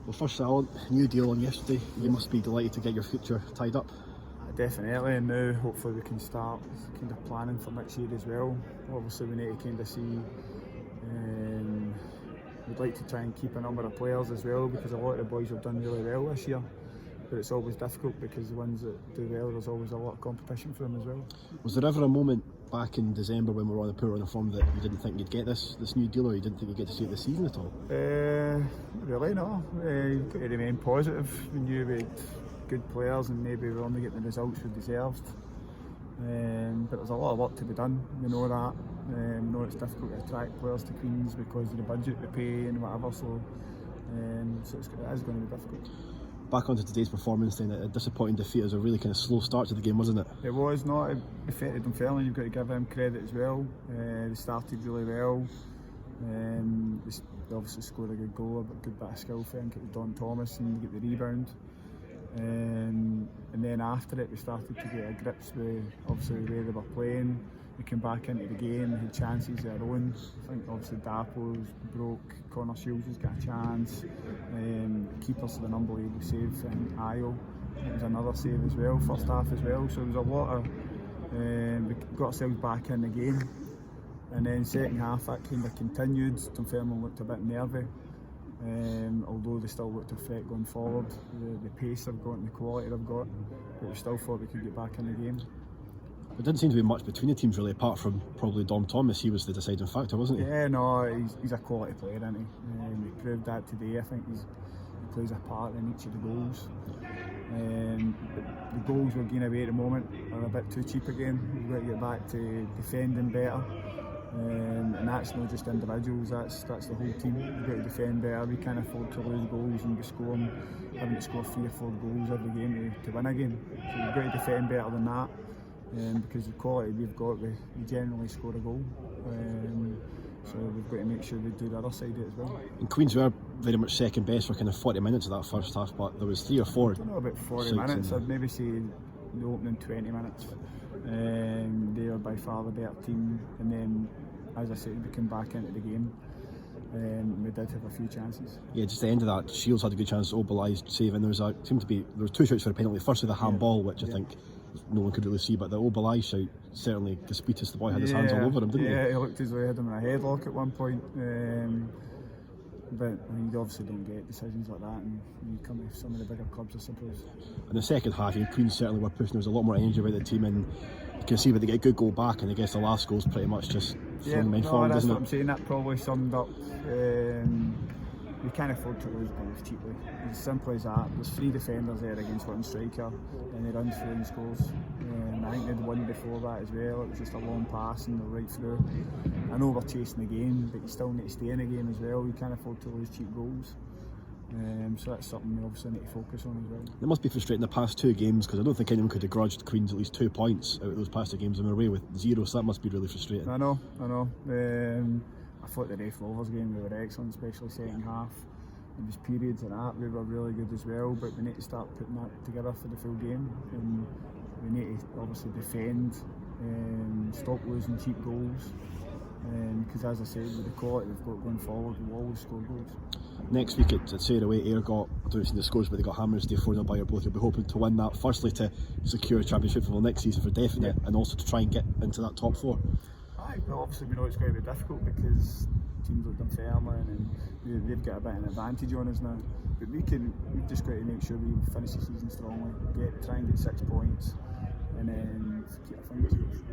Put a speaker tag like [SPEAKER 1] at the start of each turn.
[SPEAKER 1] Well, first Allan, new deal on yesterday. You must be delighted to get your future tied up.
[SPEAKER 2] Definitely, and now hopefully we can start kind of planning for next year as well. Obviously we need to kind of see, we'd like to try and keep a number of players as well, because a lot of the boys have done really well this year, but it's always difficult because the ones that do well, there's always a lot of competition for them as well.
[SPEAKER 1] Was there ever a moment back in December when we were on a poor run of form that you didn't think you'd get this new deal, or you didn't think you'd get to see it this season at all?
[SPEAKER 2] Really no, you've got to remain positive. We knew we had good players and maybe we're only getting the results we deserved, but there's a lot of work to be done, we know that. We know it's difficult to attract players to Queens because of the budget we pay and whatever, so it is going to be difficult.
[SPEAKER 1] Back onto today's performance then, a disappointing defeat. As a really kind of slow start to the game, wasn't it?
[SPEAKER 2] It was not. It affected Dunfermline, you've got to give them credit as well. They started really well. They obviously scored a good goal, a good bit of skill for them, it was Don Thomas, and they get the rebound. And then after it we started to get a grips with obviously the way they were playing. We came back into the game, we had chances of our own. I think obviously Dapo's broke, Connor Shields has got a chance. The keepers did an unbelievable save, and Ayo, it was another save as well, first half as well. So there was a lot of, we got ourselves back in the game. And then second half that kind of continued. Dunfermline looked a bit nervy, although they still looked a threat going forward. The pace they've got and the quality they've got, but we still thought we could get back in the game.
[SPEAKER 1] There didn't seem to be much between the teams really, apart from probably Dom Thomas. He was the deciding factor, wasn't he?
[SPEAKER 2] Yeah, no, he's a quality player, isn't he? He proved that today. I think he plays a part in each of the goals. But the goals we're getting away at the moment are a bit too cheap again. We've got to get back to defending better. And that's not just individuals, that's the whole team. We've got to defend better. We can't afford to lose goals and be having to score 3 or 4 goals every game to win a game. So we've got to defend better than that, because the quality we've got, we generally score a goal. So we've got to make sure we do the other side of it as well.
[SPEAKER 1] And Queens were very much second best for kind of 40 minutes of that first half, but there was 3 or 4.
[SPEAKER 2] I don't know about 40 minutes, I'd maybe say the opening 20 minutes. They were by far the better team, and then as I said, we came back into the game. We did have a few chances. Yeah, just the end of that, Shields had a good chance, Obalai's saving. There was 2 shouts for a penalty. Firstly the handball, which I think no one could really see, but the Obalai shout, certainly Gaspitas, the boy, had his hands all over him, didn't he? Yeah, he looked as though he had him in a headlock at one point. But you obviously don't get decisions like that, and you come to some of the bigger clubs, I suppose.
[SPEAKER 1] In the second half, Queens certainly were pushing. There was a lot more energy about the team, and you can see when they get a good goal back, and I guess the last goal's pretty much just throwing men forward,
[SPEAKER 2] that's
[SPEAKER 1] isn't
[SPEAKER 2] what
[SPEAKER 1] it?
[SPEAKER 2] I'm saying. That probably summed up. We can't afford to lose goals cheaply. As simple as that. There's 3 defenders there against 1 striker, and he runs through and scores. I think they'd won before that as well. It was just a long pass and they're right through. I know we're chasing the game, but you still need to stay in the game as well. You can't afford to lose cheap goals. So that's something we obviously need to focus on as well.
[SPEAKER 1] It must be frustrating the past 2 games, because I don't think anyone could have grudged Queens at least 2 points out of those past 2 games, and we're away with 0, so that must be really frustrating.
[SPEAKER 2] I know. I thought the Raith Rovers game, we were excellent, especially second half. There was periods of that we were really good as well, but we need to start putting that together for the full game, and we need to obviously defend, stop losing cheap goals, because as I said, with the quality we've got going forward, we'll always score goals.
[SPEAKER 1] Next week at Sarah away, Ayr got, I don't know if you've seen the scores, but they got hammered today 4-0 by both. You'll be hoping to win that, firstly to secure a championship football next season for definite, and also to try and get into that top 4.
[SPEAKER 2] Well, obviously we know it's going to be difficult because teams like Dunfermline and they've got a bit of an advantage on us now. But we've just got to make sure we finish the season strongly, try and get 6 points, and then keep our fingers crossed.